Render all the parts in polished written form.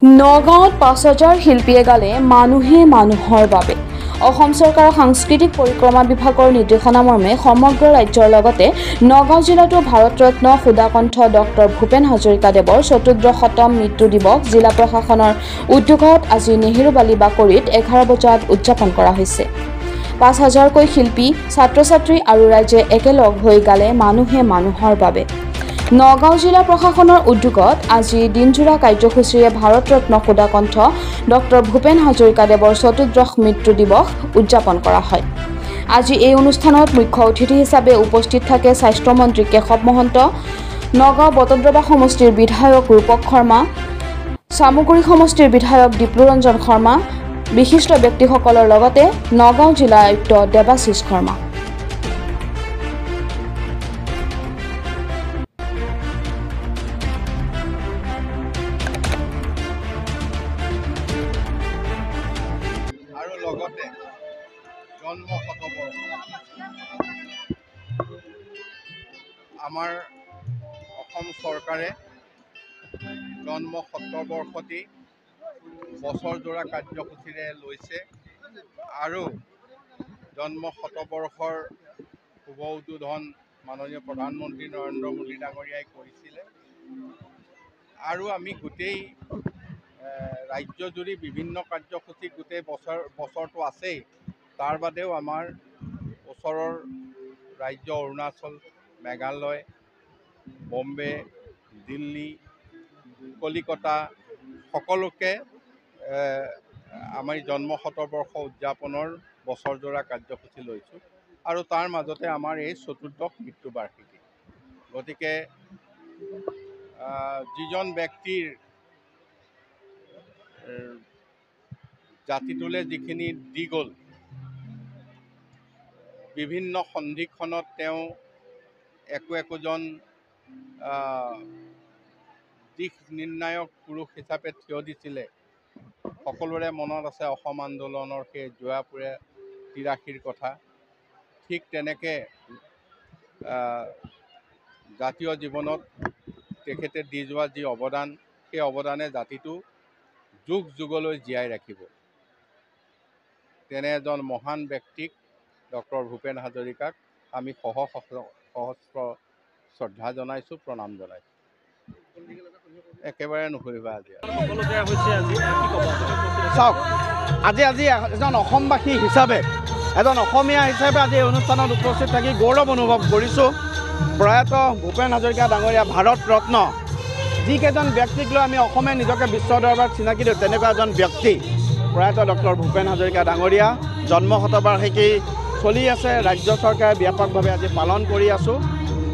নগাঁৱত ৫,০০০ শিল্পীয়ে গালে মানুহে মানুহৰ বাবে। অসম চৰকাৰৰ সাংস্কৃতিক পৰিক্ৰমা বিভাগৰ নিৰ্দেশনামৰ্মে সমগ্ৰ ৰাজ্যৰ লগতে নগাঁও জিলাতো ভাৰতৰত্ন সুধাকণ্ঠ ডক্টৰ ভূপেন হাজৰিকাদেৱৰ ১৪০০তম মৃত্যু দিৱস জিলা প্ৰশাসনৰ উদ্যোগত আজি নেহেৰুবালি বাকৰিত ১১ বজাত উদযাপন কৰা হৈছে। ৫,০০০কৈ শিল্পী, ছাত্ৰ-ছাত্ৰী আৰু ৰাইজে একেলগ হৈ গালে মানুহে মানুহৰ বাবে। নগাঁও জিলা প্ৰশাসনৰ উদ্যোগত আজি দিনজোৰা কাৰ্যসূচীৰে ভাৰতৰত্ন সুধাকণ্ঠ ডক্টৰ ভূপেন হাজৰিকাদেৱৰ ১৪০ মৃত্যু দিৱস উদযাপন কৰা হয়। আজি এই অনুষ্ঠানত মুখ্য অতিথি হিচাপে উপস্থিত থাকে স্বাস্থ্যমন্ত্ৰী কেশৱ মহন্ত, নগাঁও বটদ্ৰৱা সমষ্টিৰ বিধায়ক ৰূপক শৰ্মা, চামগুৰি সমষ্টিৰ বিধায়ক দীপ্লুৰঞ্জন শৰ্মা, বিশিষ্ট ব্যক্তিসকলৰ লগতে নগাঁও জিলা আয়ুক্ত দেৱাশিষ শৰ্মা। আৰু লগতে জন্ম শতবৰ্ষ আমাৰ অসম চৰকাৰে জন্ম শতবৰ্ষটি বছৰজোৰা কাৰ্যসূচীৰে লৈছে আৰু জন্ম শতবৰ্ষৰ শুভ উদ্বোধন মাননীয় প্ৰধানমন্ত্ৰী নৰেন্দ্ৰ মোদী ডাঙৰীয়াই কৰিছিলে। আৰু আমি গোটেই ৰাজ্যজুৰি বিভিন্ন কাৰ্যসূচী গোটেই বছৰটো আছেই। তাৰ বাদেও আমাৰ ওচৰৰ ৰাজ্য অৰুণাচল, মেঘালয়, বম্বে, দিল্লী, কলিকতা সকলোকে আমাৰ জন্ম শতবৰ্ষ উদযাপনৰ বছৰজোৰা কাৰ্যসূচী লৈছোঁ আৰু তাৰ মাজতে আমাৰ এই ৪৪ মৃত্যুবাৰ্ষিকী। গতিকে যিজন ব্যক্তিৰ জাতিটোলৈ যিখিনি দি গ'ল, বিভিন্ন সন্ধিক্ষণত তেওঁ একোজন দিশ নিৰ্ণায়ক পুৰুষ হিচাপে থিয় দিছিলে। সকলোৰে মনত আছে অসম আন্দোলনৰ সেই জোৱাপুৰে ৮৩ৰ কথা। ঠিক তেনেকৈ জাতীয় জীৱনত তেখেতে দি যোৱা যি অৱদান, সেই অৱদানে জাতিটো যুগ যুগলৈ জীয়াই ৰাখিব। তেনে এজন মহান ব্যক্তিক ডক্টৰ ভূপেন হাজৰিকাক আমি সহস্ৰ শ্ৰদ্ধা জনাইছোঁ, প্ৰণাম জনাইছোঁ। একেবাৰে নুশুনিবা আজি চাওক, আজি এজন অসমবাসী হিচাপে, এজন অসমীয়া হিচাপে আজি এই অনুষ্ঠানত উপস্থিত থাকি গৌৰৱ অনুভৱ কৰিছোঁ। প্ৰয়াত ভূপেন হাজৰিকা ডাঙৰীয়া ভাৰত ৰত্ন, যিকেইজন ব্যক্তিক লৈ আমি অসমে নিজকে বিশ্ব দৰবাৰত চিনাকি দিওঁ, তেনেকুৱা এজন ব্যক্তি প্ৰয়াত ডক্টৰ ভূপেন হাজৰিকা ডাঙৰীয়া জন্ম শতবাৰ্ষিকী চলি আছে। ৰাজ্য চৰকাৰে ব্যাপকভাৱে আজি পালন কৰি আছোঁ।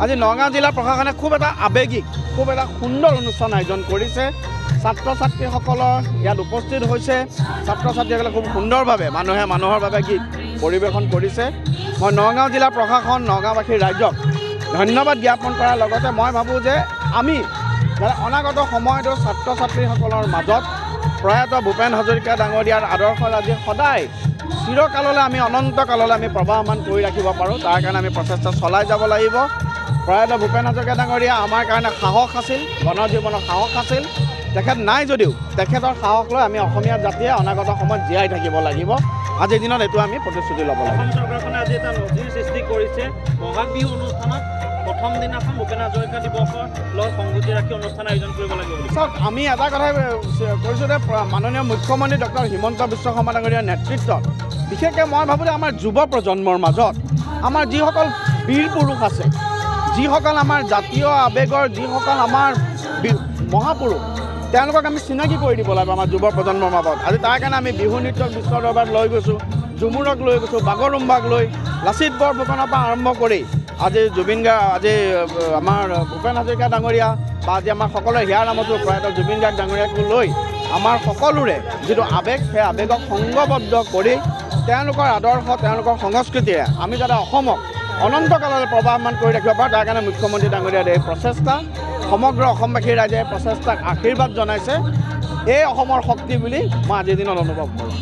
আজি নগাঁও জিলা প্ৰশাসনে খুব এটা আৱেগিক, খুব এটা সুন্দৰ অনুষ্ঠান আয়োজন কৰিছে। ছাত্ৰ ছাত্ৰীসকলৰ ইয়াত উপস্থিত হৈছে। ছাত্ৰ ছাত্ৰীসকলে খুব সুন্দৰভাৱে মানুহে মানুহৰ বাবে গীত পৰিৱেশন কৰিছে। মই নগাঁও জিলা প্ৰশাসন, নগাঁওবাসীৰ ৰাইজক ধন্যবাদ জ্ঞাপন কৰাৰ লগতে মই ভাবোঁ যে আমি অনাগত সময়তো ছাত্ৰ ছাত্ৰীসকলৰ মাজত প্ৰয়াত ভূপেন হাজৰিকা ডাঙৰীয়াৰ আদৰ্শ আজি সদায় চিৰকাললৈ আমি অনন্তকাললৈ আমি প্ৰবাহমান কৰি ৰাখিব পাৰোঁ, তাৰ কাৰণে আমি প্ৰচেষ্টা চলাই যাব লাগিব। প্ৰয়াত ভূপেন হাজৰিকা ডাঙৰীয়া আমাৰ কাৰণে সাহস আছিল, গণজীৱনৰ সাহস আছিল। তেখেত নাই যদিও তেখেতৰ সাহস লৈ আমি অসমীয়া জাতিয়ে অনাগত সময়ত জীয়াই থাকিব লাগিব। আজিৰ দিনত এইটো আমি প্ৰতিশ্ৰুতি ল'ব লাগিব। অসম চৰকাৰখনে আজি এটা নজিৰ সৃষ্টি কৰিছে। বহাগ বিহু অনুষ্ঠানত প্ৰথম দিনাখন ভূপেন হাজৰিকা দিৱসৰ লগত সংগতি ৰাখি অনুষ্ঠান আয়োজন কৰিব লাগিব। চাওক, আমি এটা কথাই কৈছোঁ যে মাননীয় মুখ্যমন্ত্ৰী ডক্টৰ হিমন্ত বিশ্ব শৰ্মা ডাঙৰীয়াৰ নেতৃত্বত বিশেষকৈ মই ভাবোঁ যে আমাৰ যুৱ প্ৰজন্মৰ মাজত আমাৰ যিসকল বীৰ পুৰুষ আছে, যিসকল আমাৰ জাতীয় আৱেগৰ, যিসকল আমাৰ মহাপুৰুষ, তেওঁলোকক আমি চিনাকি কৰি দিব লাগিব আমাৰ যুৱ প্ৰজন্মৰ মাজত। আজি তাৰ কাৰণে আমি বিহু নৃত্যক বিশ্ব দৰবাৰত লৈ গৈছোঁ, ঝুমুৰক লৈ গৈছোঁ, বাগৰুম্বাক লৈ, লাচিত বৰফুকনৰ পৰা আৰম্ভ কৰি আজি জুবিন গাৰ্গ, আজি আমাৰ ভূপেন হাজৰিকা ডাঙৰীয়া বা আজি আমাৰ সকলোৰে হিয়াৰ নামতো প্ৰয়াত জুবিন গাৰ্গ ডাঙৰীয়াকো লৈ আমাৰ সকলোৰে যিটো আৱেগ, সেই আৱেগক সংগবদ্ধ কৰি তেওঁলোকৰ আদৰ্শ, তেওঁলোকৰ সংস্কৃতিৰে আমি যাতে অসমক অনন্তকাললৈ প্ৰবাহমান কৰি ৰাখিব পাৰোঁ, তাৰ কাৰণে মুখ্যমন্ত্ৰী ডাঙৰীয়াৰ এই প্ৰচেষ্টা, সমগ্ৰ অসমবাসীৰ ৰাইজে প্ৰচেষ্টাক আশীৰ্বাদ জনাইছে। এই অসমৰ শক্তি বুলি মই আজিৰ দিনত অনুভৱ কৰোঁ।